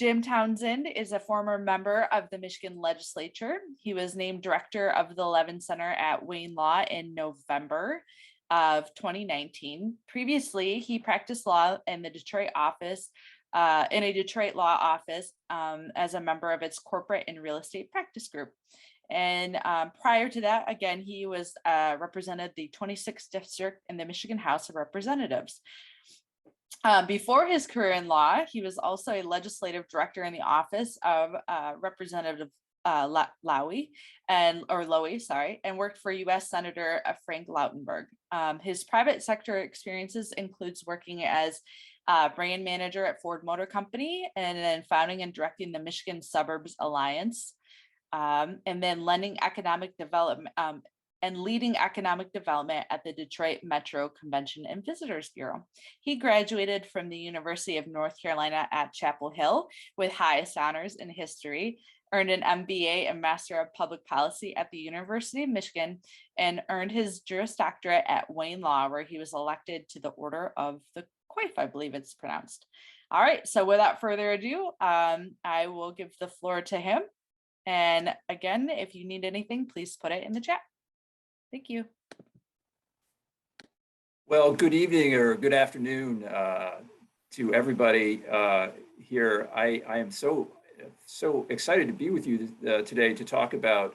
Jim Townsend is a former member of the Michigan legislature. He was named director of the Levin Center at Wayne Law in November of 2019. Previously, he practiced law in the Detroit office, in a Detroit law office as a member of its corporate and real estate practice group. And prior to that, again, he was represented the 26th district in the Michigan House of Representatives. Before his career in law, he was also a legislative director in the office of Representative Lowy and worked for U.S. Senator Frank Lautenberg. His private sector experiences includes working as brand manager at Ford Motor Company, and then founding and directing the Michigan Suburbs Alliance, and then leading economic development at the Detroit Metro Convention and Visitors Bureau. He graduated from the University of North Carolina at Chapel Hill with highest honors in history, earned an MBA and Master of Public Policy at the University of Michigan, and earned his Juris Doctorate at Wayne Law, where he was elected to the Order of the Coif, I believe it's pronounced. All right, so without further ado, I will give the floor to him. And again, if you need anything, please put it in the chat. Thank you. Well, good evening or good afternoon to everybody here. I am so excited to be with you today to talk about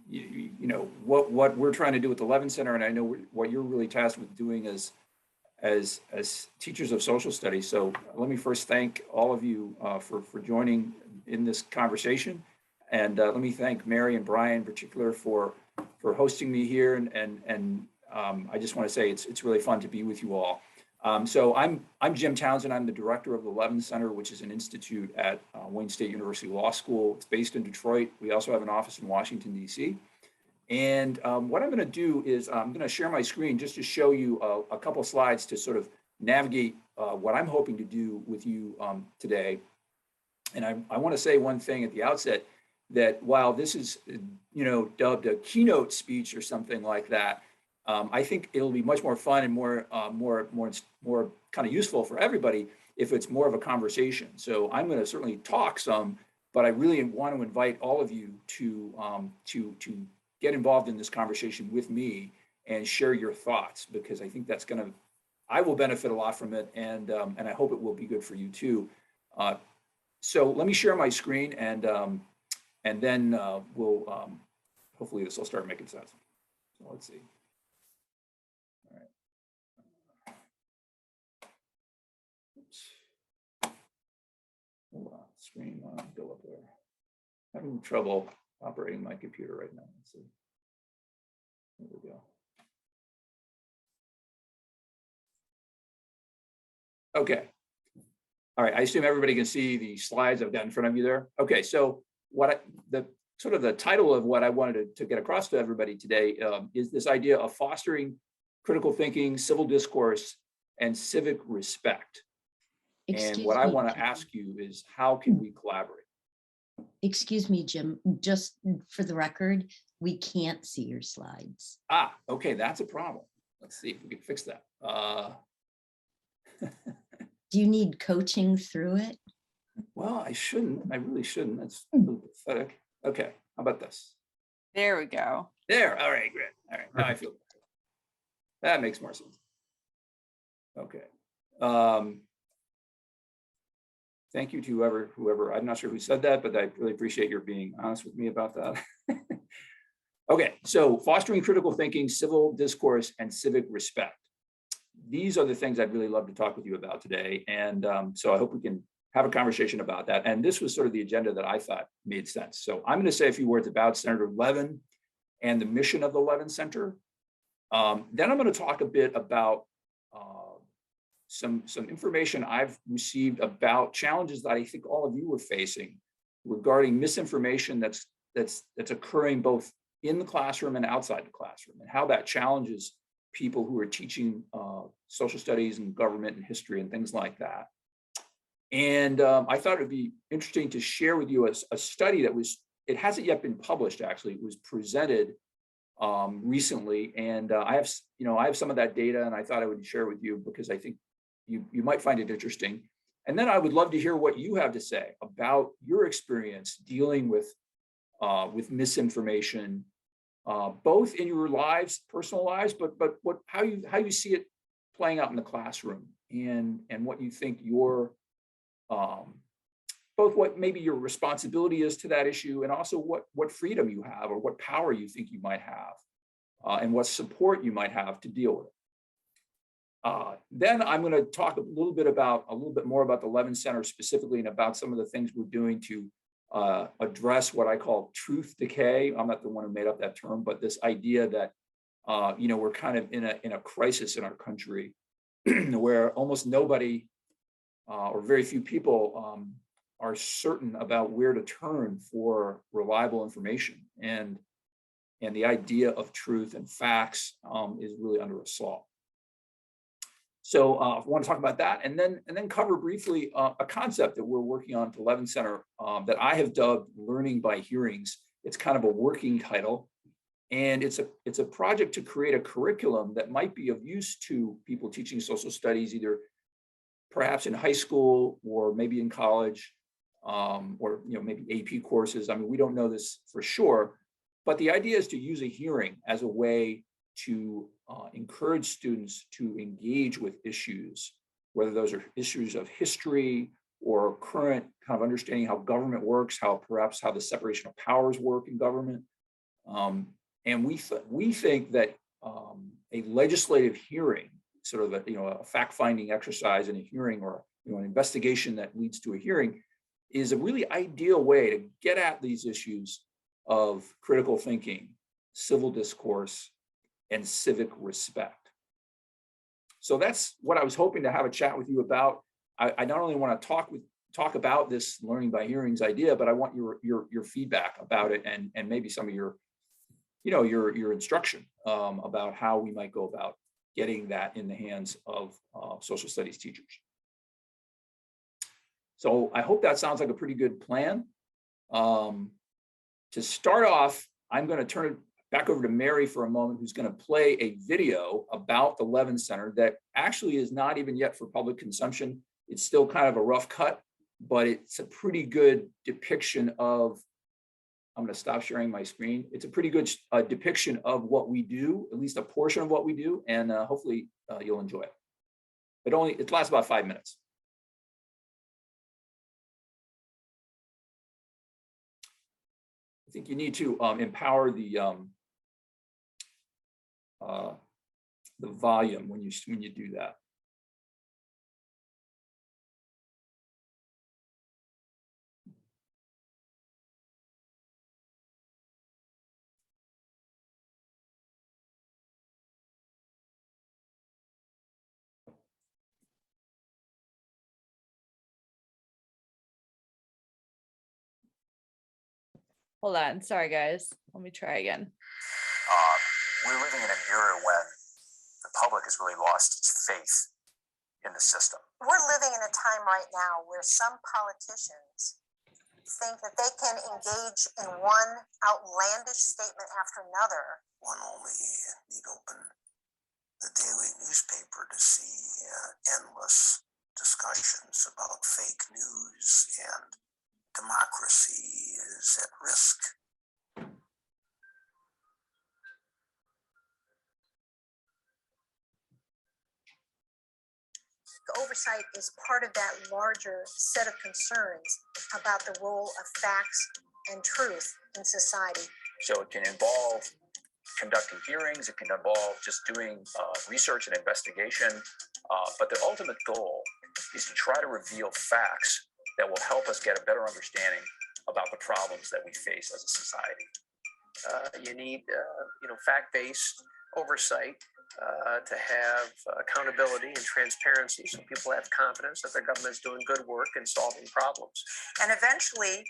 you know what we're trying to do with the Levin Center, and I know what you're really tasked with doing as teachers of social studies. So let me first thank all of you for joining in this conversation. And let me thank Mary and Brian in particular for hosting me here. And I just want to say it's really fun to be with you all. So I'm Jim Townsend. I'm the director of the Levin Center, which is an institute at Wayne State University Law School. It's based in Detroit. We also have an office in Washington, D.C. And what I'm going to do is I'm going to share my screen just to show you a couple slides to sort of navigate what I'm hoping to do with you today. And I want to say one thing at the outset, that while this is, you know, dubbed a keynote speech or something like that, I think it'll be much more fun and more kind of useful for everybody if it's more of a conversation. So I'm going to certainly talk some, but I really want to invite all of you to get involved in this conversation with me and share your thoughts, because I think that's I will benefit a lot from it, and I hope it will be good for you too. So let me share my screen, and then we'll, hopefully this will start making sense. So let's see. All right. Oops. Hold on, screen go up there. Having trouble operating my computer right now. Let's see. There we go. Okay. All right, I assume everybody can see the slides I've got in front of you there. Okay, so the title of what I wanted to get across to everybody today is this idea of fostering critical thinking, civil discourse, and civic respect. And what I want to ask you is, how can we collaborate? Excuse me, Jim, just for the record, we can't see your slides. Ah, okay, that's a problem. Let's see if we can fix that. Do you need coaching through it? Well, I shouldn't. I really shouldn't. That's a little pathetic. Okay, how about this? There we go. There. All right, great. All right, now I feel better. That makes more sense. Okay. Thank you to whoever. I'm not sure who said that, but I really appreciate your being honest with me about that. Okay, so fostering critical thinking, civil discourse, and civic respect. These are the things I'd really love to talk with you about today. And so I hope we can have a conversation about that. And this was sort of the agenda that I thought made sense. So I'm going to say a few words about Senator Levin and the mission of the Levin Center. Then I'm going to talk a bit about some information I've received about challenges that I think all of you were facing regarding misinformation that's occurring both in the classroom and outside the classroom, and how that challenges people who are teaching social studies and government and history and things like that. And I thought it'd be interesting to share with you a study that it hasn't yet been published, actually. It was presented recently, and I have some of that data, and I thought I would share with you because I think you might find it interesting. And then I would love to hear what you have to say about your experience dealing with misinformation, both in your lives, personal lives, but how you see it playing out in the classroom, and what you think your both what maybe your responsibility is to that issue, and also what freedom you have or what power you think you might have, and what support you might have to deal with it. Then I'm going to talk a little bit more about the Levin Center specifically, and about some of the things we're doing to address what I call truth decay. I'm not the one who made up that term, but this idea that we're kind of in a crisis in our country where almost nobody or very few people are certain about where to turn for reliable information, and the idea of truth and facts is really under assault. So I want to talk about that, and then cover briefly a concept that we're working on at the Levin Center that I have dubbed "Learning by Hearings." It's kind of a working title, and it's a project to create a curriculum that might be of use to people teaching social studies, either perhaps in high school or maybe in college, or maybe AP courses. I mean, we don't know this for sure, but the idea is to use a hearing as a way to encourage students to engage with issues, whether those are issues of history or current kind of understanding how government works, perhaps how the separation of powers work in government. And we think that a legislative hearing, sort of a fact-finding exercise in a hearing, or an investigation that leads to a hearing, is a really ideal way to get at these issues of critical thinking, civil discourse, and civic respect. So that's what I was hoping to have a chat with you about. I not only want to talk about this learning by hearings idea, but I want your feedback about it, and maybe some of your instruction about how we might go about getting that in the hands of social studies teachers. So I hope that sounds like a pretty good plan. To start off, I'm going to turn it back over to Mary for a moment, who's going to play a video about the Levin Center that actually is not even yet for public consumption. It's still kind of a rough cut, but it's a pretty good depiction of, I'm going to stop sharing my screen. It's a pretty good depiction of what we do, at least a portion of what we do, and hopefully you'll enjoy it. It lasts about 5 minutes. I think you need to empower the volume when you do that. Hold on, sorry guys. Let me try again. We're living in an era when the public has really lost its faith in the system. We're living in a time right now where some politicians think that they can engage in one outlandish statement after another. One only need open the daily newspaper to see endless discussions about fake news, and democracy is at risk. Oversight is part of that larger set of concerns about the role of facts and truth in society. So it can involve conducting hearings, it can involve just doing research and investigation, but the ultimate goal is to try to reveal facts that will help us get a better understanding about the problems that we face as a society. You need, fact-based oversight to have accountability and transparency, so people have confidence that their government is doing good work and solving problems. And eventually,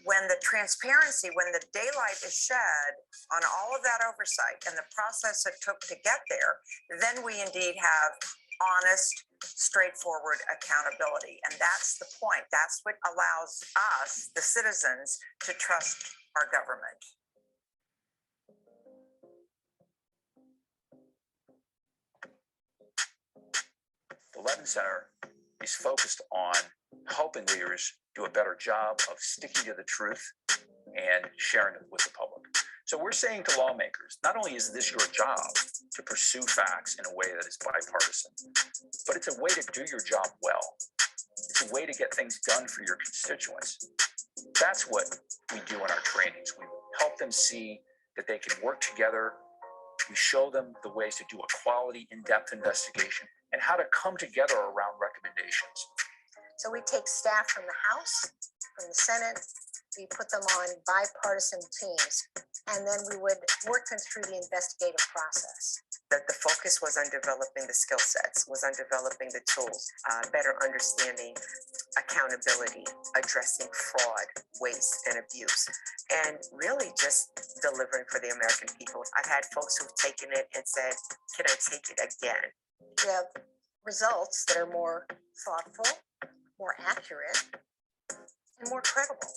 when the daylight is shed on all of that oversight and the process it took to get there, then we indeed have honest, straightforward accountability. And that's the point. That's what allows us, the citizens, to trust our government. The Levin Center is focused on helping leaders do a better job of sticking to the truth and sharing it with the public. So we're saying to lawmakers, not only is this your job to pursue facts in a way that is bipartisan, but it's a way to do your job well. It's a way to get things done for your constituents. That's what we do in our trainings. We help them see that they can work together. We show them the ways to do a quality, in-depth investigation and how to come together around recommendations. So we take staff from the House, from the Senate, we put them on bipartisan teams, and then we would work them through the investigative process. That the focus was on developing the skill sets, was on developing the tools, better understanding accountability, addressing fraud, waste, and abuse, and really just delivering for the American people. I've had folks who've taken it and said, can I take it again? We have results that are more thoughtful, more accurate, and more credible.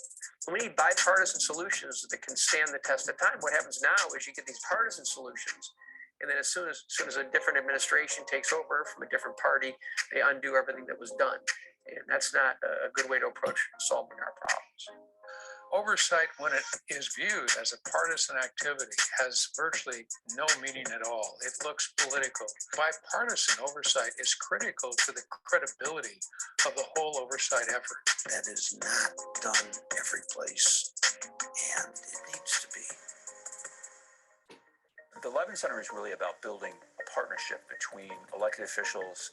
We need bipartisan solutions that can stand the test of time. What happens now is you get these partisan solutions, and then as soon as a different administration takes over from a different party, they undo everything that was done. And that's not a good way to approach solving our problems. Oversight, when it is viewed as a partisan activity, has virtually no meaning at all. It looks political. Bipartisan oversight is critical to the credibility of the whole oversight effort. That is not done every place, and it needs to be. The Levin Center is really about building a partnership between elected officials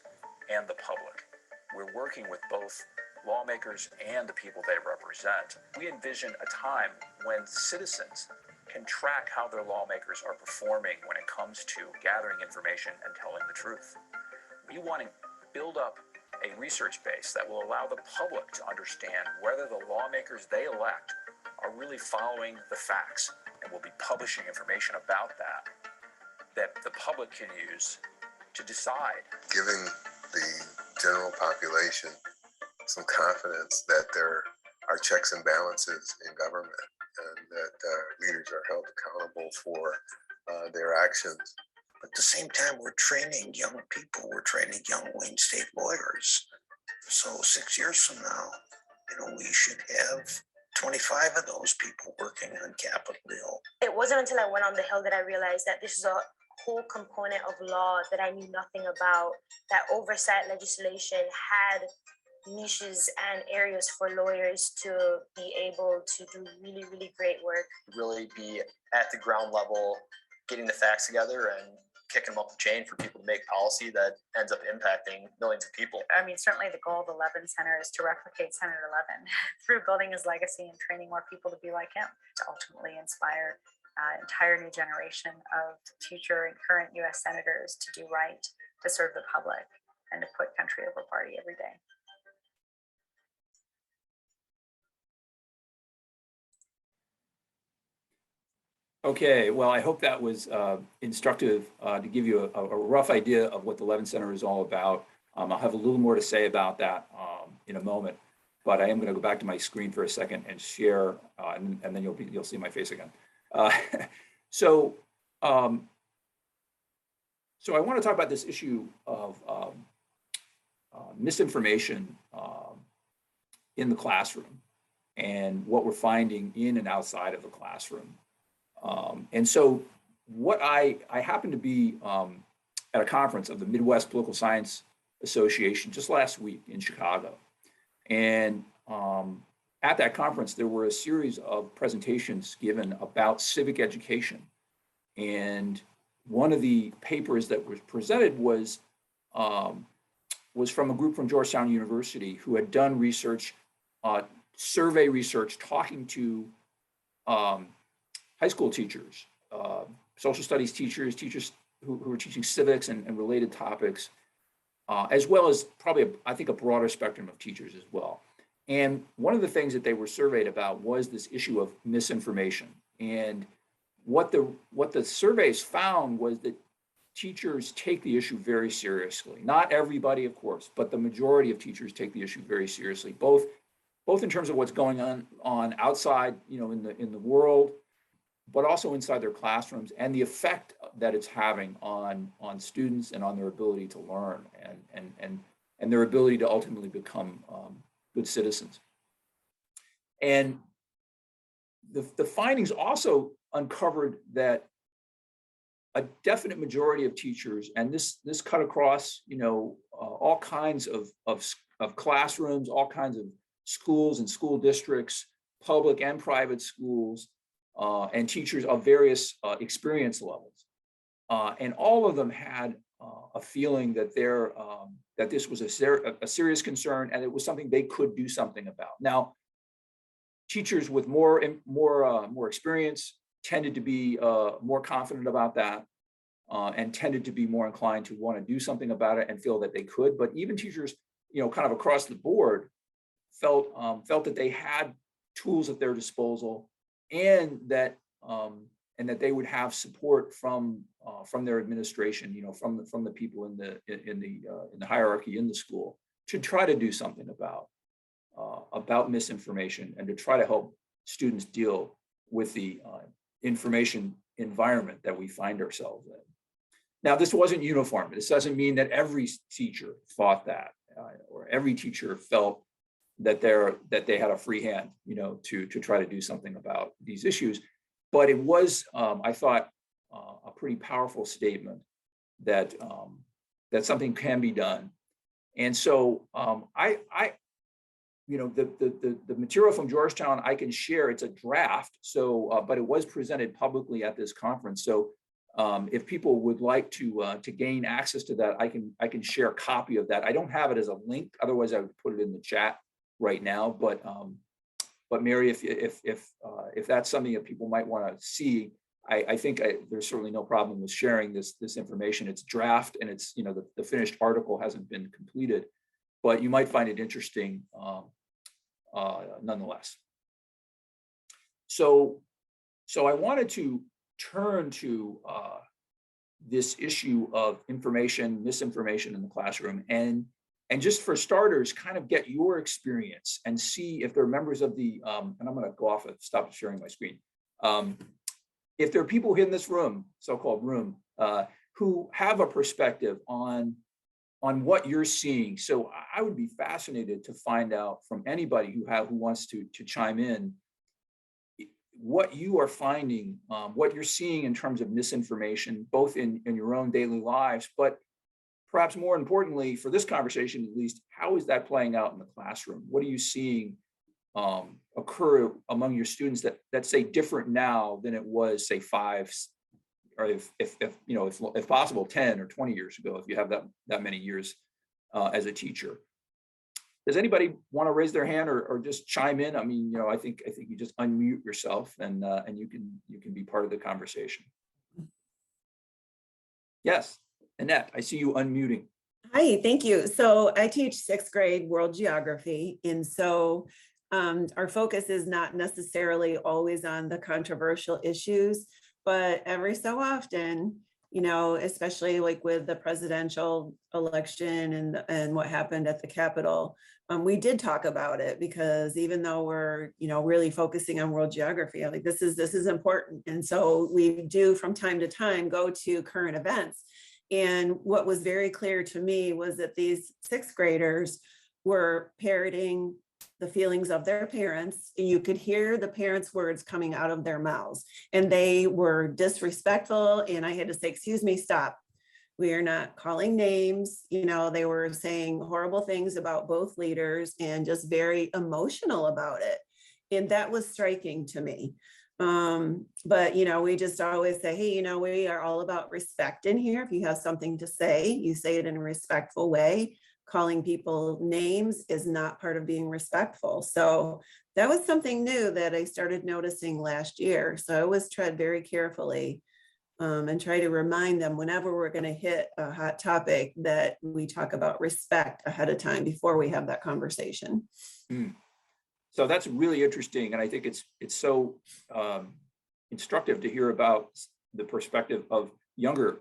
and the public. We're working with both lawmakers and the people they represent. We envision a time when citizens can track how their lawmakers are performing when it comes to gathering information and telling the truth. We want to build up a research base that will allow the public to understand whether the lawmakers they elect are really following the facts, and will be publishing information about that the public can use to decide. Giving the general population some confidence that there are checks and balances in government, and that leaders are held accountable for their actions. At the same time, we're training young people. We're training young Wayne State lawyers. So 6 years from now, we should have 25 of those people working on Capitol Hill. It wasn't until I went on the Hill that I realized that this is a whole component of law that I knew nothing about, that oversight legislation had niches and areas for lawyers to be able to do really, really great work. Really be at the ground level, getting the facts together and kicking them up the chain for people to make policy that ends up impacting millions of people. I mean, certainly the goal of the Levin Center is to replicate Senator Levin through building his legacy and training more people to be like him, to ultimately inspire an entire new generation of future and current U.S. senators to do right, to serve the public, and to put country over party every day. Okay, well, I hope that was instructive to give you a rough idea of what the Levin Center is all about. I'll have a little more to say about that in a moment, but I am going to go back to my screen for a second and share, and then you'll see my face again. So I want to talk about this issue of misinformation in the classroom and what we're finding in and outside of the classroom. And so what I happened to be at a conference of the Midwest Political Science Association just last week in Chicago. And at that conference, there were a series of presentations given about civic education. And one of the papers that was presented was from a group from Georgetown University who had done research, survey research, talking to high school teachers, social studies teachers, teachers who are teaching civics and related topics, as well as probably, I think, a broader spectrum of teachers as well. And one of the things that they were surveyed about was this issue of misinformation. And what the surveys found was that teachers take the issue very seriously. Not everybody, of course, but the majority of teachers take the issue very seriously, both in terms of what's going on outside, in the world, but also inside their classrooms, and the effect that it's having on students and on their ability to learn. And and their ability to ultimately become good citizens. And the findings also uncovered that a definite majority of teachers, and this cut across, all kinds of classrooms, all kinds of schools and school districts, public and private schools, and teachers of various experience levels. And all of them had a feeling that that this was a serious concern, and it was something they could do something about. Now, teachers with more experience tended to be more confident about that, and tended to be more inclined to want to do something about it and feel that they could. But even teachers, kind of across the board, felt that they had tools at their disposal, and that they would have support from their administration, from the people in the hierarchy in the school, to try to do something about misinformation, and to try to help students deal with the information environment that we find ourselves in. Now, this wasn't uniform. This doesn't mean that every teacher thought that, or every teacher felt that they had a free hand, to try to do something about these issues. But it was, I thought, a pretty powerful statement that something can be done. And so the material from Georgetown I can share. It's a draft, so but it was presented publicly at this conference. So if people would like to gain access to that, I can share a copy of that. I don't have it as a link, otherwise I would put it in the chat right now. But Mary, if that's something that people might want to see, I think there's certainly no problem with sharing this information. It's draft, and it's the finished article hasn't been completed, but you might find it interesting nonetheless. So I wanted to turn to this issue of misinformation in the classroom, and just for starters, kind of get your experience and see if there are members of the, and I'm going to go off and stop sharing my screen. If there are people in this room, so-called room, who have a perspective on what you're seeing. So I would be fascinated to find out from anybody who wants to chime in, what you are finding, what you're seeing in terms of misinformation, both in your own daily lives, but perhaps more importantly, for this conversation at least, how is that playing out in the classroom? What are you seeing occur among your students that say different now than it was, say, 5, or if possible, 10 or 20 years ago, if you have that many years as a teacher? Does anybody want to raise their hand or just chime in? I mean, I think you just unmute yourself, and you can be part of the conversation. Yes, Annette, I see you unmuting. Hi, thank you. So I teach 6th grade world geography, and so our focus is not necessarily always on the controversial issues, but every so often, especially like with the presidential election and what happened at the Capitol, we did talk about it, because even though we're, really focusing on world geography, I think this is important. And so we do from time to time go to current events. And what was very clear to me was that these 6th graders were parroting the feelings of their parents. You could hear the parents' words coming out of their mouths, and they were disrespectful. And I had to say, excuse me, stop. We are not calling names. They were saying horrible things about both leaders and just very emotional about it. And that was striking to me. But, we just always say, hey, we are all about respect in here. If you have something to say, you say it in a respectful way. Calling people names is not part of being respectful. So that was something new that I started noticing last year. So I always tread very carefully and try to remind them whenever we're going to hit a hot topic that we talk about respect ahead of time before we have that conversation. So that's really interesting. And I think it's so instructive to hear about the perspective of younger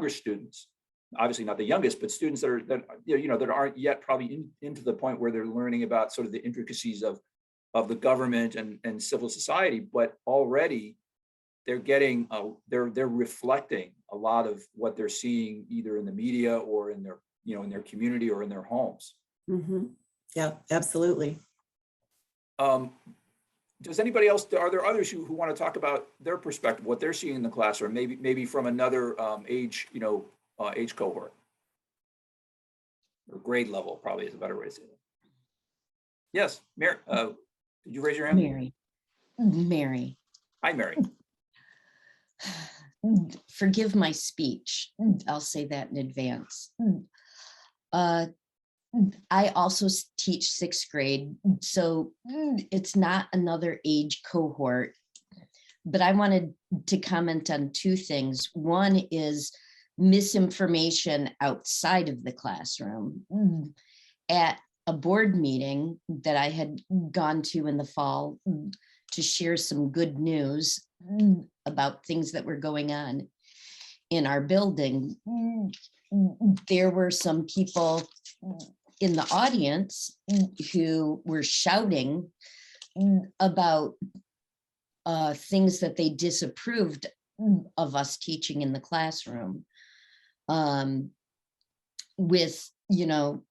students. Obviously not the youngest, but students that aren't yet probably into the point where they're learning about sort of the intricacies of the government and civil society, but already they're they're reflecting a lot of what they're seeing either in the media or in their you know, in their community or in their homes. Yeah, absolutely. Does anybody else, are there others who want to talk about their perspective, what they're seeing in the classroom, maybe from another age, you know, age cohort? Or grade level probably is a better way to say it. Yes, Mary, did you raise your hand? Mary. Hi, Mary. Forgive my speech. I'll say that in advance. I also teach sixth grade, so it's not another age cohort, but I wanted to comment on two things. One is misinformation outside of the classroom. At a board meeting that I had gone to in the fall to share some good news about things that were going on in our building, there were some people in the audience who were shouting about things that they disapproved of us teaching in the classroom, with, you know,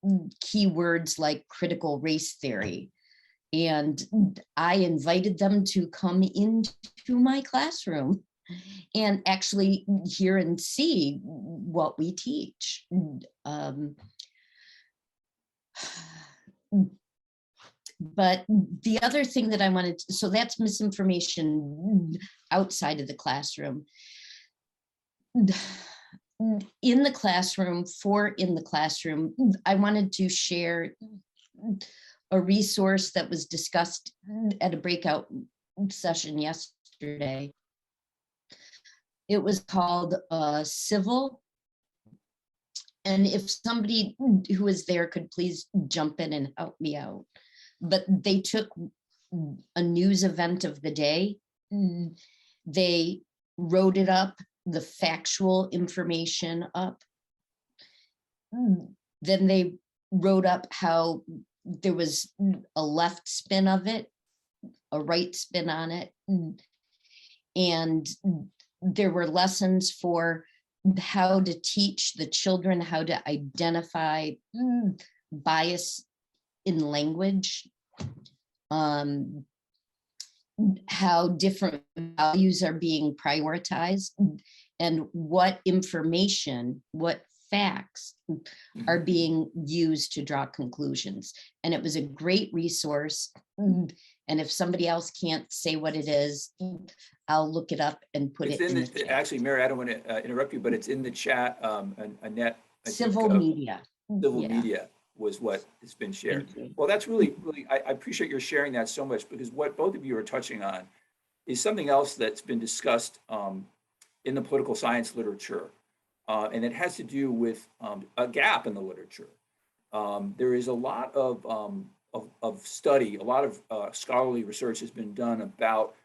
keywords like critical race theory. And I invited them to come into my classroom and actually hear and see what we teach. But the other thing that I wanted to, so that's misinformation outside of the classroom. In the classroom, in the classroom, I wanted to share a resource that was discussed at a breakout session yesterday. It was called Civil. And if somebody who was there could please jump in and help me out. But they took a news event of the day. They wrote it up, the factual information up. Then they wrote up how there was a left spin of it, a right spin on it. And there were lessons for how to teach the children how to identify bias in language, how different values are being prioritized, and what information, what facts are being used to draw conclusions. And it was a great resource. And if somebody else can't say what it is, I'll look it up and put It's it in the chat. Actually, Mary, I don't want to interrupt you, but it's in the chat. Annette, Civil media. Civil media was what has been shared. Well, that's really, I appreciate your sharing that so much, because what both of you are touching on is something else that's been discussed in the political science literature. And it has to do with a gap in the literature. There is a lot of study, a lot of scholarly research has been done about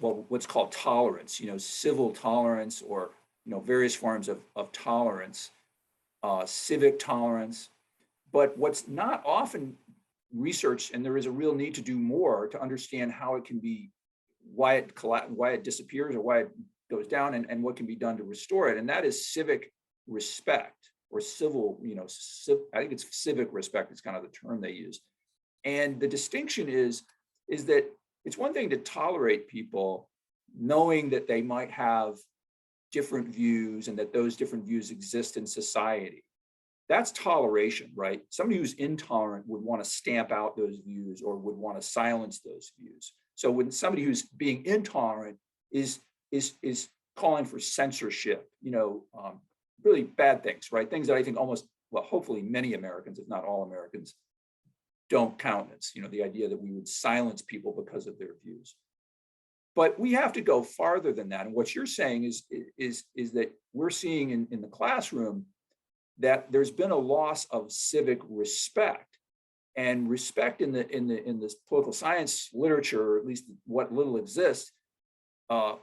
what's called tolerance, civil tolerance, or various forms of tolerance, civic tolerance. But what's not often researched, and there is a real need to do more to understand how it can be, why it disappears or why it goes down, and what can be done to restore it. And that is civic respect, or civil, I think it's civic respect is kind of the term they use. And the distinction is that it's one thing to tolerate people, knowing that they might have different views and that those different views exist in society. That's toleration, right? Somebody who's intolerant would want to stamp out those views or would want to silence those views. So when somebody who's being intolerant is calling for censorship, really bad things, right? Things that I think hopefully many Americans, if not all Americans, don't countenance, the idea that we would silence people because of their views. But we have to go farther than that. And what you're saying is that we're seeing in the classroom that there's been a loss of civic respect. And respect in this political science literature, or at least what little exists,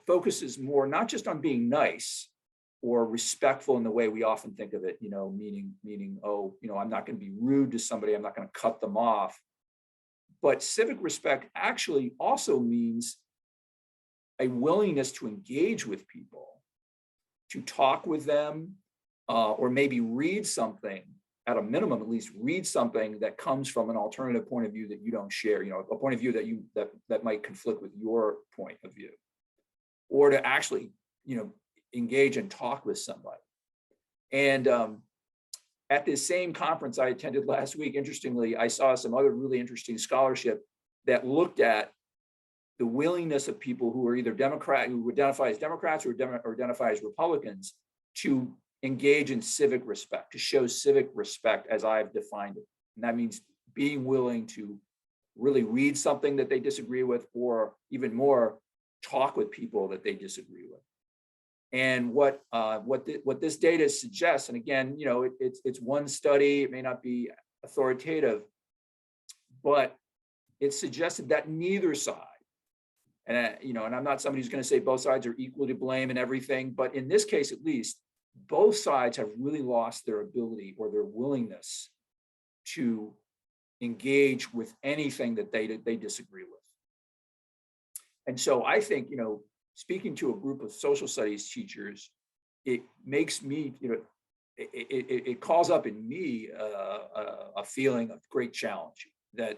focuses more not just on being nice or respectful in the way we often think of it, meaning, I'm not going to be rude to somebody, I'm not going to cut them off. But civic respect actually also means a willingness to engage with people, to talk with them, or maybe read something, at a minimum, at least read something that comes from an alternative point of view that you don't share, a point of view that might conflict with your point of view, or to actually, engage and talk with somebody. And at this same conference I attended last week, interestingly, I saw some other really interesting scholarship that looked at the willingness of people who are either Democrat, who identify as Democrats or identify as Republicans, to engage in civic respect, to show civic respect as I've defined it. And that means being willing to really read something that they disagree with, or even more, talk with people that they disagree with. And what this data suggests, and again, it's one study, it may not be authoritative, but it suggested that neither side, and and I'm not somebody who's going to say both sides are equally to blame and everything, but in this case, at least, both sides have really lost their ability or their willingness to engage with anything that they disagree with. And so I think, speaking to a group of social studies teachers, it makes me, it calls up in me a feeling of great challenge that,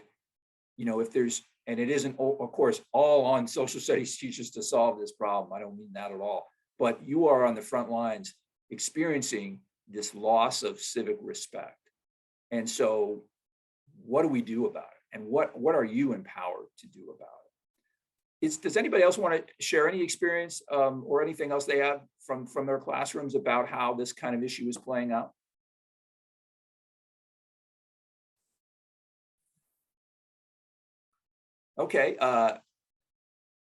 if there's, and it isn't, of course, all on social studies teachers to solve this problem. I don't mean that at all, but you are on the front lines experiencing this loss of civic respect. And so what do we do about it? And what are you empowered to do about it? Does anybody else want to share any experience or anything else they have from their classrooms about how this kind of issue is playing out? Okay,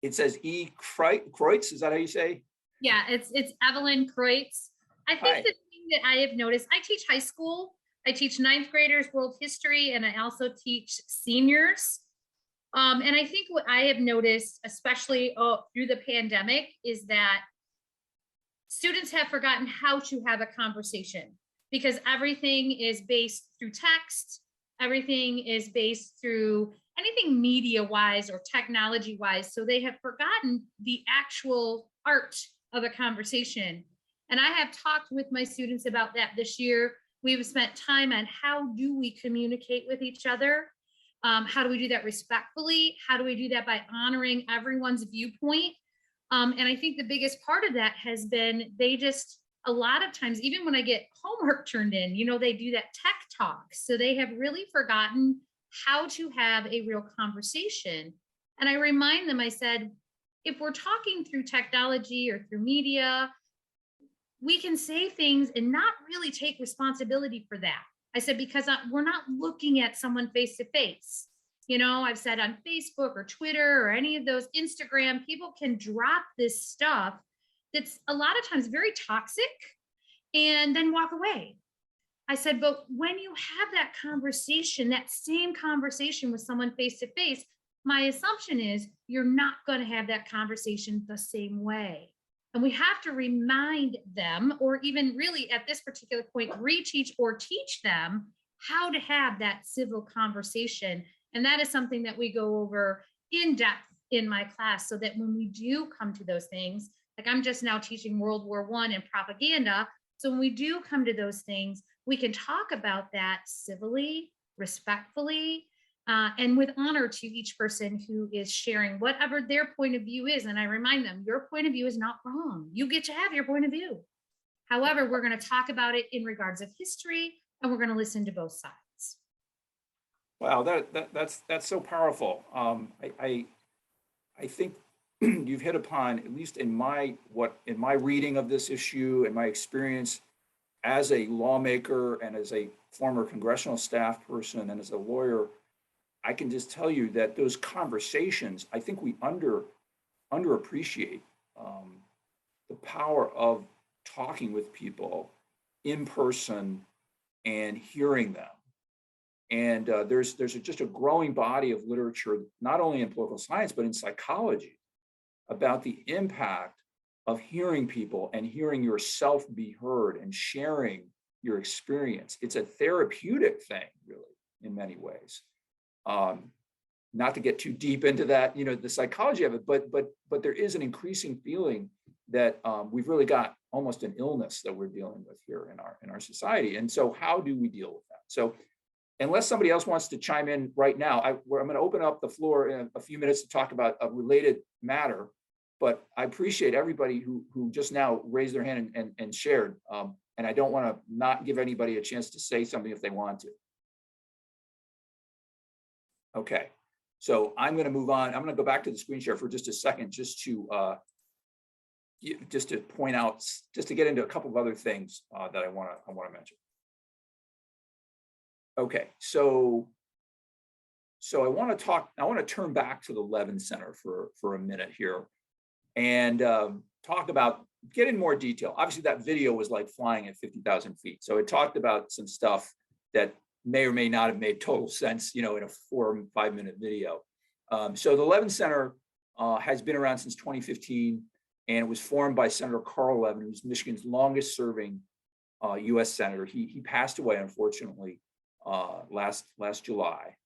it says E. Kreutz, is that how you say? Yeah, it's Evelyn Kreutz. I think Hi. the thing that I have noticed, I teach high school, I teach ninth graders world history, and I also teach seniors. And I think what I have noticed, especially through the pandemic, is that students have forgotten how to have a conversation, because everything is based through text, everything is based through anything media-wise or technology-wise. So they have forgotten the actual art of a conversation. And I have talked with my students about that this year. We've spent time on how do we communicate with each other? How do we do that respectfully? How do we do that by honoring everyone's viewpoint? And I think the biggest part of that has been they just, a lot of times, even when I get homework turned in, they do that tech talk. So they have really forgotten how to have a real conversation. And I remind them, I said, if we're talking through technology or through media, we can say things and not really take responsibility for that. I said, because we're not looking at someone face to face. I've said on Facebook or Twitter or any of those, Instagram, people can drop this stuff that's a lot of times very toxic and then walk away. I said, but when you have that conversation, that same conversation with someone face to face, my assumption is you're not going to have that conversation the same way. And we have to remind them, or even really at this particular point, reteach or teach them how to have that civil conversation. And that is something that we go over in depth in my class, so that when we do come to those things, like I'm just now teaching World War I and propaganda. So when we do come to those things, we can talk about that civilly, respectfully, and with honor to each person who is sharing whatever their point of view is. And I remind them, your point of view is not wrong. You get to have your point of view. However, we're going to talk about it in regards of history, and we're going to listen to both sides. Wow, that's so powerful. I think you've hit upon, at least in my reading of this issue and my experience as a lawmaker and as a former congressional staff person and as a lawyer, I can just tell you that those conversations, I think we underappreciate the power of talking with people in person and hearing them. And there's just a growing body of literature, not only in political science, but in psychology, about the impact of hearing people and hearing yourself be heard and sharing your experience. It's a therapeutic thing, really, in many ways. Not to get too deep into that, the psychology of it, but there is an increasing feeling that we've really got almost an illness that we're dealing with here in our society. And so how do we deal with that? So unless somebody else wants to chime in right now, I'm going to open up the floor in a few minutes to talk about a related matter. But I appreciate everybody who just now raised their hand and shared. And I don't want to not give anybody a chance to say something if they want to. Okay, so I'm going to move on. I'm going to go back to the screen share for just a second, just to point out, just to get into a couple of other things that I want to mention. Okay, so I want to turn back to the Levin Center for a minute here and talk about, get in more detail. Obviously that video was like flying at 50,000 feet. So it talked about some stuff that may or may not have made total sense, in a 4 or 5 minute video. So the Levin Center has been around since 2015, and it was formed by Senator Carl Levin, who's Michigan's longest serving US Senator. He passed away, unfortunately, last July.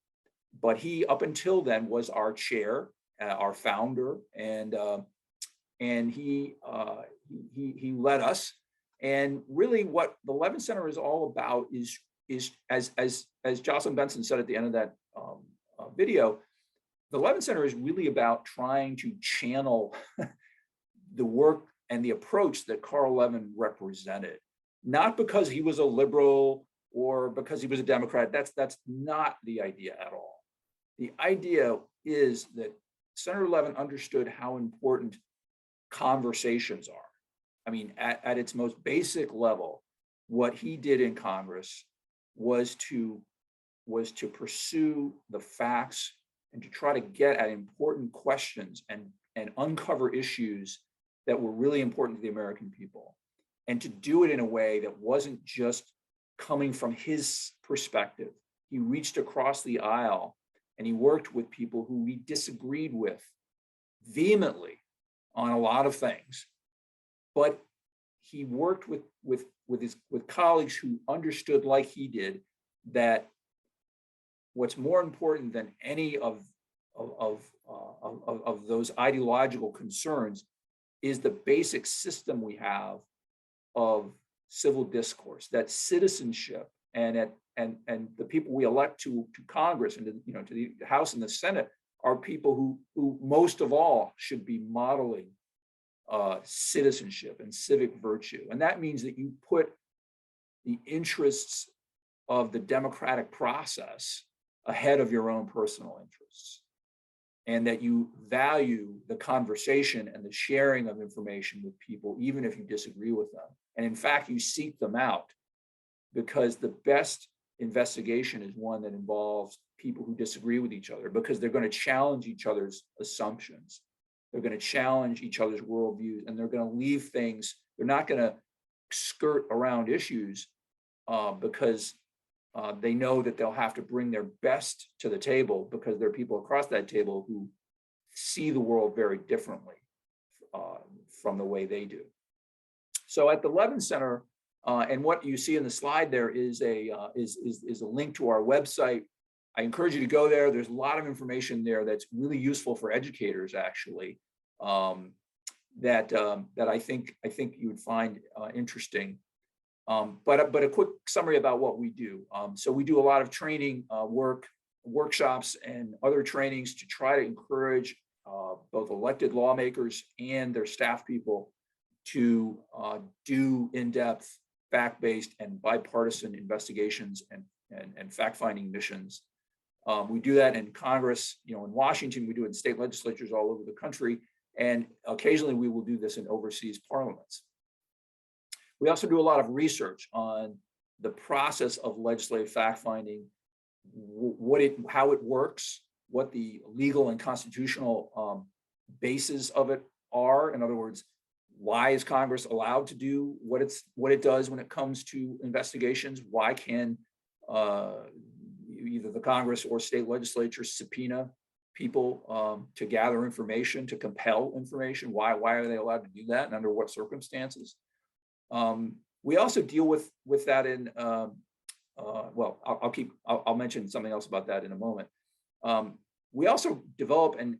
But he, up until then, was our chair, our founder, and he led us. And really what the Levin Center is all about is as Jocelyn Benson said at the end of that video, the Levin Center is really about trying to channel the work and the approach that Carl Levin represented, not because he was a liberal or because he was a Democrat. That's not the idea at all. The idea is that Senator Levin understood how important conversations are. I mean, at its most basic level, what he did in Congress was to pursue the facts and to try to get at important questions and uncover issues that were really important to the American people, and to do it in a way that wasn't just coming from his perspective. He reached across the aisle and he worked with people who we disagreed with vehemently on a lot of things, but he worked with colleagues who understood, like he did, that what's more important than any of those ideological concerns is the basic system we have of civil discourse, that citizenship and the people we elect to Congress and to the House and the Senate are people who most of all should be modeling citizenship and civic virtue. And that means that you put the interests of the democratic process ahead of your own personal interests, and that you value the conversation and the sharing of information with people, even if you disagree with them. And in fact, you seek them out, because the best investigation is one that involves people who disagree with each other, because they're going to challenge each other's assumptions. They're going to challenge each other's worldviews, and they're going to leave things, they're not going to skirt around issues because they know that they'll have to bring their best to the table, because there are people across that table who see the world very differently from the way they do. So at the Levin Center, and what you see in the slide there is a link to our website. I encourage you to go there. There's a lot of information there that's really useful for educators, actually, that I think you would find interesting. But a quick summary about what we do. So we do a lot of training, workshops, and other trainings to try to encourage both elected lawmakers and their staff people to do in-depth, fact-based, and bipartisan investigations and fact-finding missions. We do that in Congress, in Washington. We do it in state legislatures all over the country, and occasionally we will do this in overseas parliaments. We also do a lot of research on the process of legislative fact-finding, how it works, what the legal and constitutional bases of it are. In other words, why is Congress allowed to do what it does when it comes to investigations? Why can either the Congress or state legislatures subpoena people to gather information, to compel information? Why are they allowed to do that, and under what circumstances? We also deal with that in well, I'll mention something else about that in a moment. we also develop and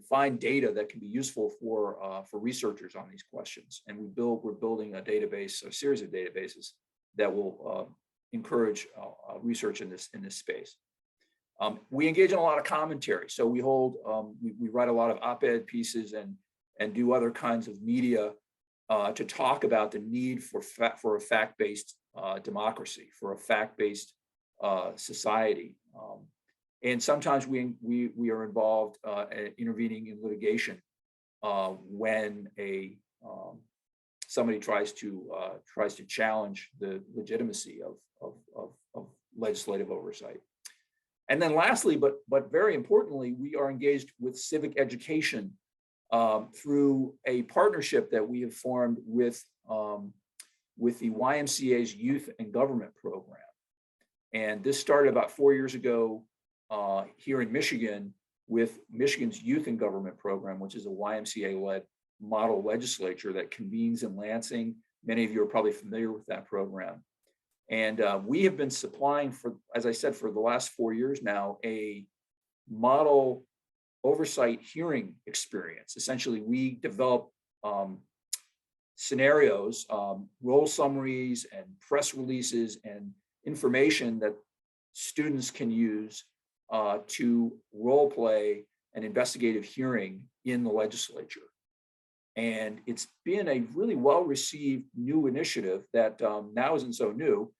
find data that can be useful for researchers on these questions. And we're building a database, a series of databases that will encourage research in this space. We engage in a lot of commentary. So we hold, we write a lot of op-ed pieces and do other kinds of media to talk about the need for a fact-based democracy, for a fact-based society. And sometimes we are involved intervening in litigation when somebody tries to challenge the legitimacy of legislative oversight. And then lastly, but very importantly, we are engaged with civic education through a partnership that we have formed with the YMCA's Youth and Government Program. And this started about 4 years ago here in Michigan with Michigan's Youth and Government Program, which is a YMCA-led model legislature that convenes in Lansing. Many of you are probably familiar with that program. And we have been supplying as I said, for the last 4 years now, a model oversight hearing experience. Essentially, we develop scenarios, role summaries and press releases and information that students can use to role play an investigative hearing in the legislature. And it's been a really well-received new initiative that now isn't so new.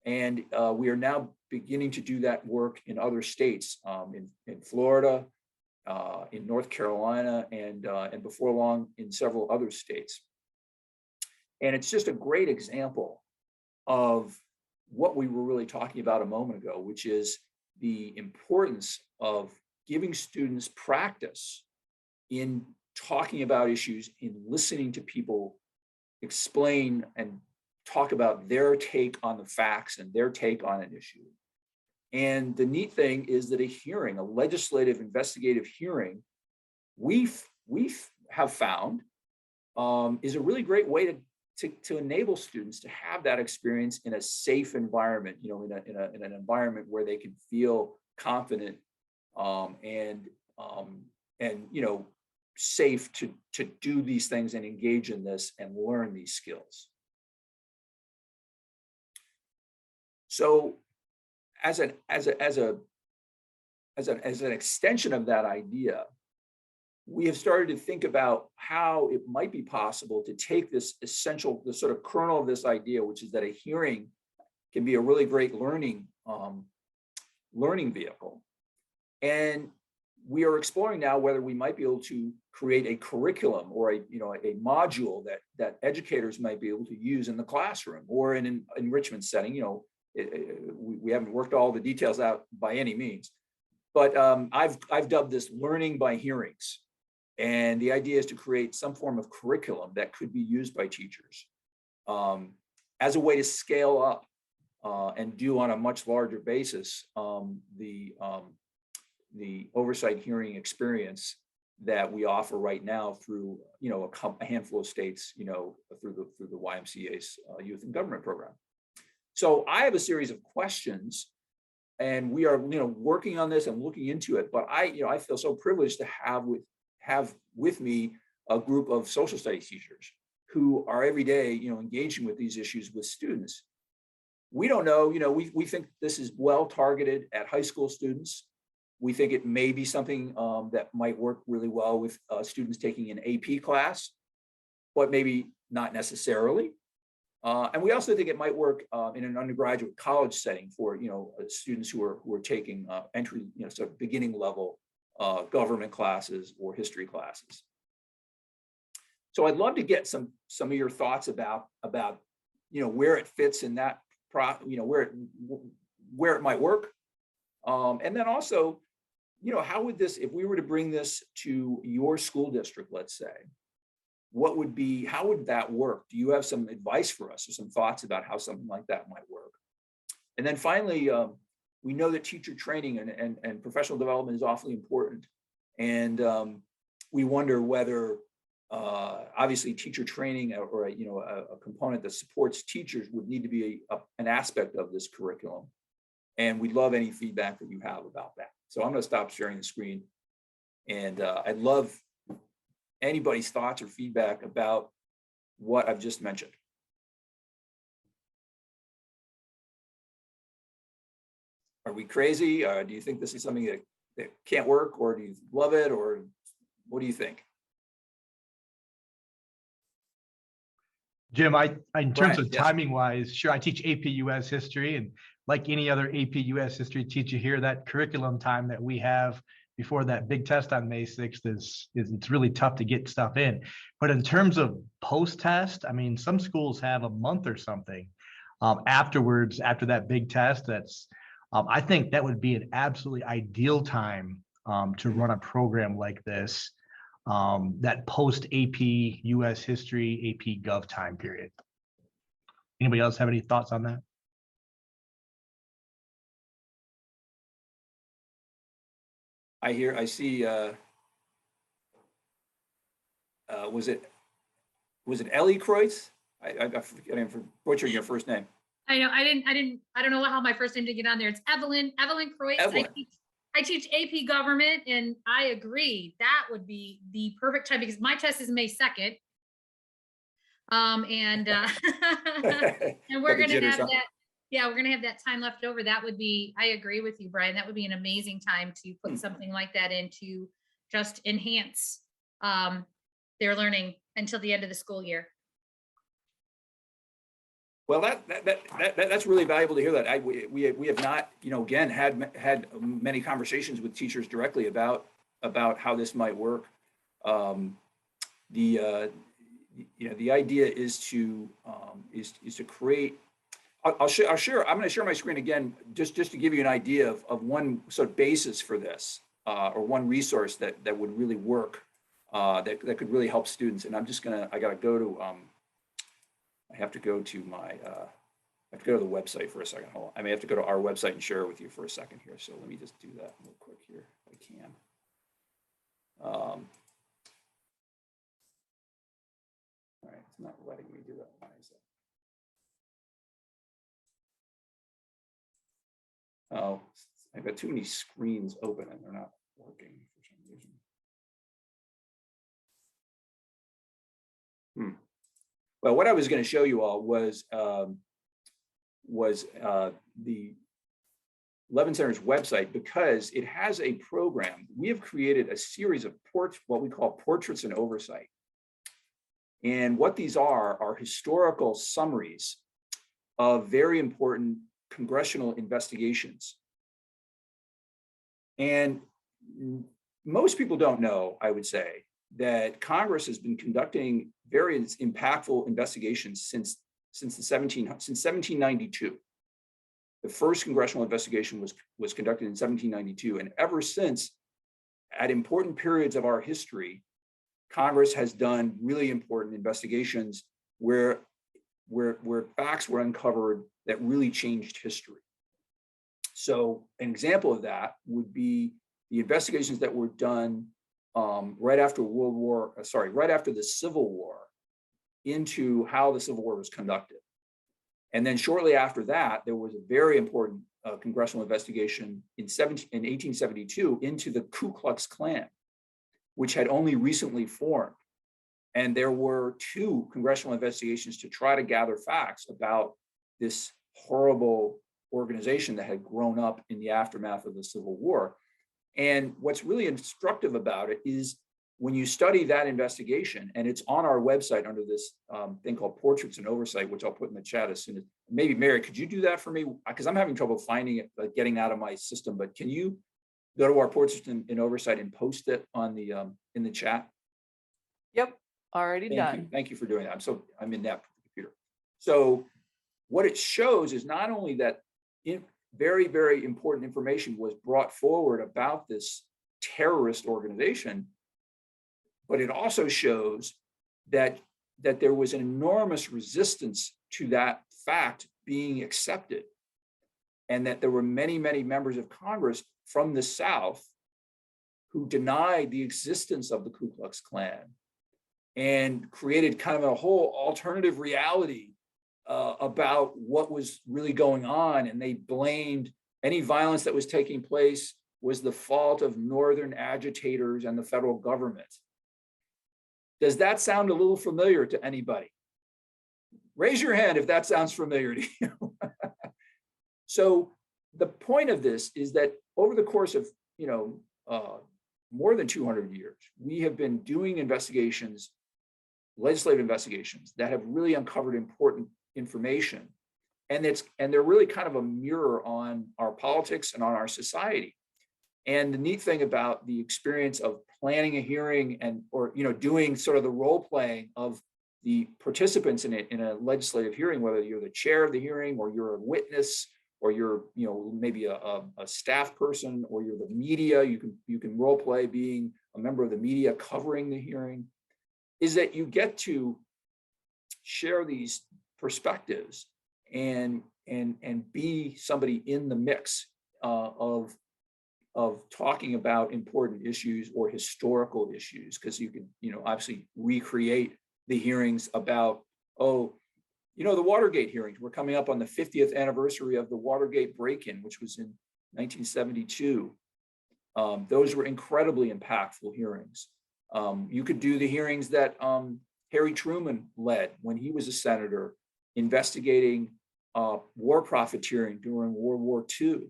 And we are now beginning to do that work in other states, in Florida, in North Carolina, and before long in several other states. And it's just a great example of what we were really talking about a moment ago, which is the importance of giving students practice in talking about issues, in listening to people explain and talk about their take on the facts and their take on an issue. And the neat thing is that a hearing, a legislative investigative hearing, we have found is a really great way to enable students to have that experience in a safe environment, you know, in an environment where they can feel confident and you know, safe to do these things and engage in this and learn these skills. So as an extension of that idea, we have started to think about how it might be possible to take this essential, the sort of kernel of this idea, which is that a hearing can be a really great learning vehicle. And we are exploring now whether we might be able to create a curriculum or a module that educators might be able to use in the classroom or in an enrichment setting. You know, we haven't worked all the details out by any means, but I've dubbed this learning by hearings. And the idea is to create some form of curriculum that could be used by teachers as a way to scale up and do on a much larger basis the oversight hearing experience that we offer right now through, you know, a handful of states, you know, through the YMCA's Youth and Government Program. So I have a series of questions, and we are, you know, working on this and looking into it. But I feel so privileged to have with me a group of social studies teachers who are every day, you know, engaging with these issues with students. We don't know, you know, we think this is well targeted at high school students. We think it may be something that might work really well with students taking an AP class, but maybe not necessarily. And we also think it might work in an undergraduate college setting for, you know, students who are taking entry, you know, sort of beginning level government classes or history classes. So I'd love to get some of your thoughts about you know, where it fits in that you know, where it might work, and then also, you know, how would this, if we were to bring this to your school district, let's say, how would that work? Do you have some advice for us or some thoughts about how something like that might work? And then finally, we know that teacher training and professional development is awfully important. And we wonder whether, obviously, teacher training or a component that supports teachers would need to be an aspect of this curriculum. And we'd love any feedback that you have about that. So I'm going to stop sharing the screen. And I'd love anybody's thoughts or feedback about what I've just mentioned. Are we crazy? Do you think this is something that can't work, or do you love it, or what do you think? Jim, in terms Brian, of yes. timing wise, sure, I teach AP US history, and like any other AP US history teacher here, that curriculum time that we have before that big test on May 6th is it's really tough to get stuff in. But in terms of post-test, I mean, some schools have a month or something afterwards, after that big test. That's I think that would be an absolutely ideal time to run a program like this, that post AP US history, AP Gov time period. Anybody else have any thoughts on that? I see, was it Ellie Kreutz? I butchered your first name. I know, I don't know how my first name did get on there. It's Evelyn Kreutz. Evelyn. I teach AP government, and I agree that would be the perfect time because my test is May 2nd. And we're going to have that. Yeah, we're going to have that time left over. That would be, I agree with you, Brian. That would be an amazing time to put something like that in to just enhance their learning until the end of the school year. Well, that's really valuable to hear that. We have not, again, had many conversations with teachers directly about how this might work. The idea is to create. I'll share. I'm going to share my screen again, just to give you an idea of one sort of basis for this, or one resource that would really work, that could really help students. And I'm just gonna. I got to go to. I have to go to my. I have to go to the website for a second. Hold on. I may have to go to our website and share it with you for a second here. So let me just do that real quick here, if I can. All right, it's not letting me do that. Why is that? Oh, I've got too many screens open and they're not working for some reason. Well, what I was going to show you all was the Levin Center's website, because it has a program. We have created a series of what we call portraits and oversight. And what these are historical summaries of very important congressional investigations. And most people don't know, I would say, that Congress has been conducting very impactful investigations since 1792. The first congressional investigation was conducted in 1792, and ever since, at important periods of our history, Congress has done really important investigations where facts were uncovered that really changed history. So an example of that would be the investigations that were done right after the Civil War, into how the Civil War was conducted. And then shortly after that, there was a very important congressional investigation in 1872 into the Ku Klux Klan, which had only recently formed. And there were 2 congressional investigations to try to gather facts about this horrible organization that had grown up in the aftermath of the Civil War. And what's really instructive about it is when you study that investigation, and it's on our website under this thing called Portraits and Oversight, which I'll put in the chat as soon as, maybe Mary, could you do that for me? Because I'm having trouble finding it, like getting out of my system, but can you go to our Portraits and Oversight and post it on the in the chat? Yep, already done. Thank you for doing that. I'm in that computer. So what it shows is not only that very, very important information was brought forward about this terrorist organization, but it also shows that there was an enormous resistance to that fact being accepted, and that there were many, many members of Congress from the South who denied the existence of the Ku Klux Klan and created kind of a whole alternative reality about what was really going on. And they blamed any violence that was taking place was the fault of northern agitators and the federal government. Does that sound a little familiar to anybody? Raise your hand if that sounds familiar to you. So the point of this is that over the course of, more than 200 years, we have been doing investigations, legislative investigations that have really uncovered important information. And they're really kind of a mirror on our politics and on our society. And the neat thing about the experience of planning a hearing or doing sort of the role playing of the participants in it in a legislative hearing, whether you're the chair of the hearing or you're a witness or you're maybe a staff person or you're the media, you can role play being a member of the media covering the hearing, is that you get to share these perspectives and be somebody in the mix of talking about important issues or historical issues, because you can obviously recreate the hearings about, the Watergate hearings. We're coming up on the 50th anniversary of the Watergate break-in, which was in 1972. Those were incredibly impactful hearings. You could do the hearings that Harry Truman led when he was a senator, investigating war profiteering during World War II.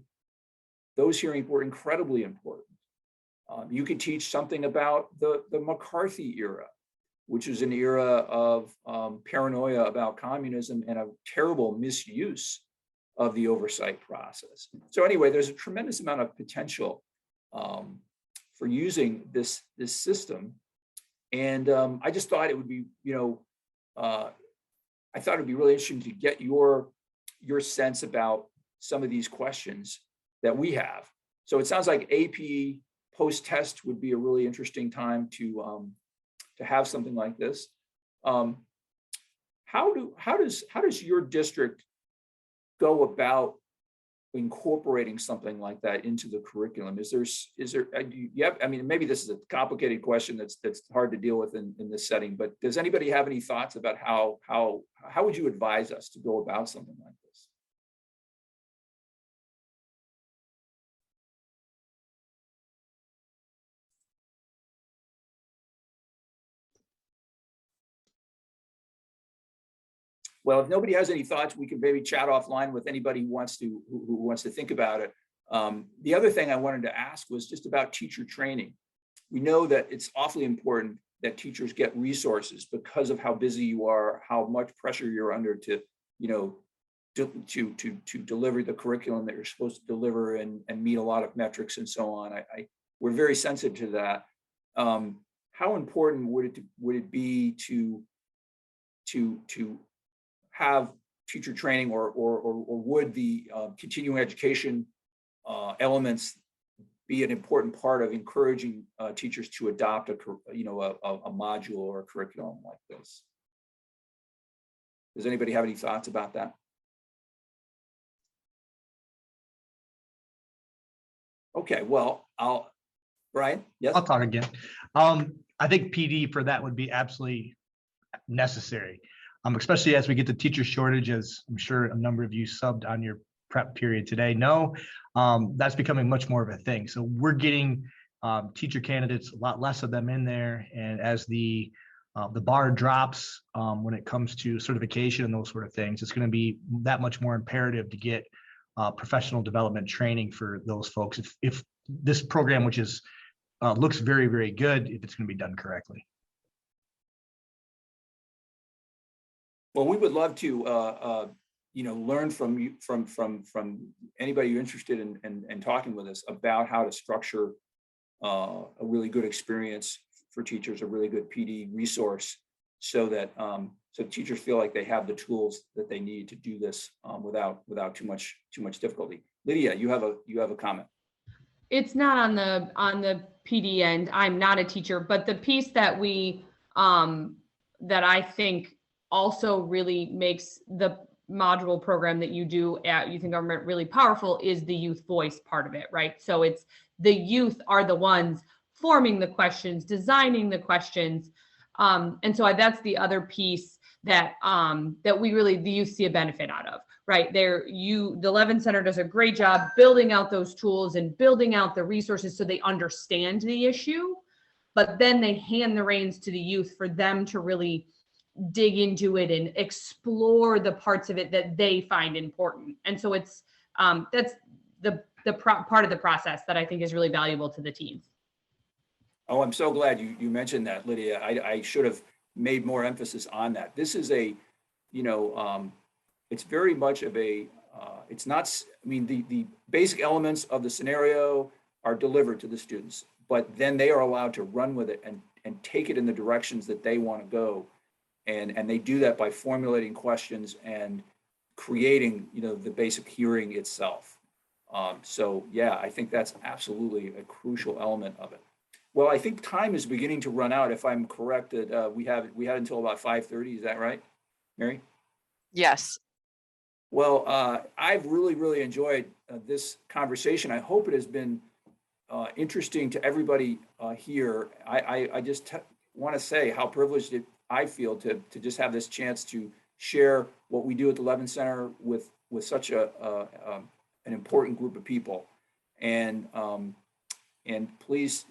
Those hearings were incredibly important. You could teach something about the McCarthy era, which is an era of paranoia about communism and a terrible misuse of the oversight process. So anyway, there's a tremendous amount of potential for using this system. And I just thought it would be, I thought it'd be really interesting to get your sense about some of these questions that we have. So it sounds like AP post-test would be a really interesting time to have something like this. How does your district go about incorporating something like that into the curriculum? Is there I mean, maybe this is a complicated question that's hard to deal with in this setting, but does anybody have any thoughts about how would you advise us to go about something like this? Well, if nobody has any thoughts, we can maybe chat offline with anybody who wants to think about it. The other thing I wanted to ask was just about teacher training. We know that it's awfully important that teachers get resources because of how busy you are, how much pressure you're under to deliver the curriculum that you're supposed to deliver and meet a lot of metrics and so on. We're very sensitive to that. How important would it be to have teacher training, or would the continuing education elements be an important part of encouraging teachers to adopt a module or a curriculum like this? Does anybody have any thoughts about that? Okay, well, Brian, yes? I'll talk again. I think PD for that would be absolutely necessary. Especially as we get the teacher shortage, as I'm sure a number of you subbed on your prep period today know, that's becoming much more of a thing. So we're getting teacher candidates, a lot less of them in there. And as the bar drops when it comes to certification and those sort of things, it's going to be that much more imperative to get professional development training for those folks. If this program, which is looks very, very good, if it's going to be done correctly. Well, we would love to, learn from you, from anybody you're interested in talking with us about how to structure a really good experience for teachers, a really good PD resource, so that so teachers feel like they have the tools that they need to do this without too much difficulty. Lydia, you have a comment. It's not on the PD end. I'm not a teacher, but the piece that that I think also really makes the module program that you do at Youth in Government really powerful is the youth voice part of it, right? So it's the youth are the ones forming the questions, designing the questions. And so that's the other piece that the youth see a benefit out of. right? The Levin Center does a great job building out those tools and building out the resources so they understand the issue, but then they hand the reins to the youth for them to really dig into it and explore the parts of it that they find important. And so it's that's part of the process that I think is really valuable to the teams. Oh, I'm so glad you mentioned that, Lydia. I should have made more emphasis on that. This is it's very much of a, it's not, I mean, the basic elements of the scenario are delivered to the students, but then they are allowed to run with it and take it in the directions that they want to go. And they do that by formulating questions and creating, the basic hearing itself. So yeah, I think that's absolutely a crucial element of it. Well, I think time is beginning to run out. If I'm correct, that we had until about 5:30. Is that right, Mary? Yes. Well, I've really enjoyed this conversation. I hope it has been interesting to everybody here. I just want to say how privileged I feel to just have this chance to share what we do at the Levin Center with such an important group of people. And please,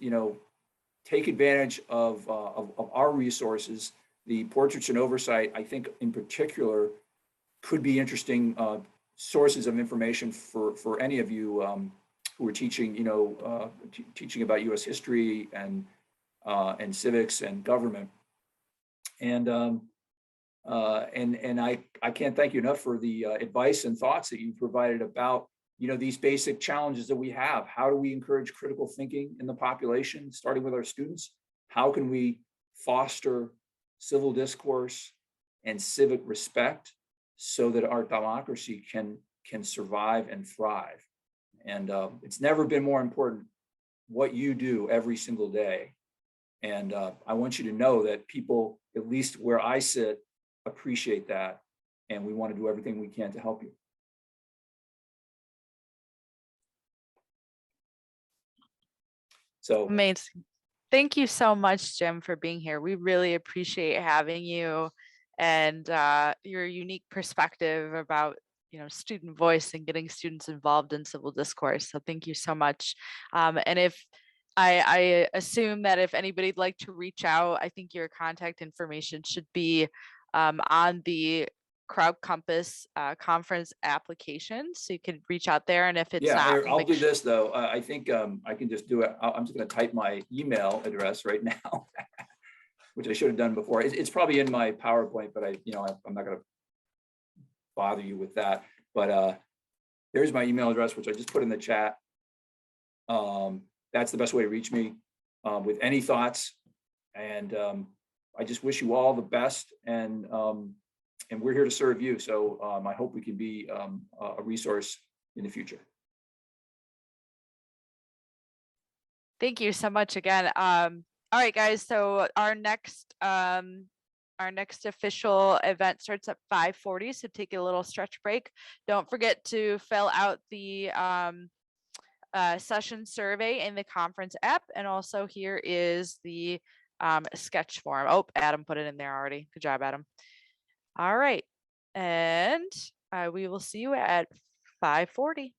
take advantage of our resources. The Portraits and Oversight, I think in particular, could be interesting sources of information for any of you who are teaching, teaching about U.S. history and civics and government. And I can't thank you enough for the advice and thoughts that you provided about, these basic challenges that we have. How do we encourage critical thinking in the population, starting with our students? How can we foster civil discourse and civic respect so that our democracy can survive and thrive? And it's never been more important what you do every single day. And I want you to know that people, at least where I sit, appreciate that. And we want to do everything we can to help you. So amazing. Thank you so much, Jim, for being here. We really appreciate having you and your unique perspective about, student voice and getting students involved in civil discourse. So thank you so much. And if I assume that if anybody'd like to reach out, I think your contact information should be on the Crowd Compass conference application, so you could reach out there. And if it's not, I'll do this though. I think I can just do it. I'm just going to type my email address right now, which I should have done before. It's probably in my PowerPoint, but I'm not going to bother you with that. But there's my email address, which I just put in the chat. That's the best way to reach me with any thoughts. And I just wish you all the best. And we're here to serve you. So I hope we can be a resource in the future. Thank you so much again. All right, guys. So our next official event starts at 5:40. So take a little stretch break. Don't forget to fill out the session survey in the conference app. And also here is the sketch form. Oh, Adam put it in there already. Good job, Adam. All right. And we will see you at 5:40.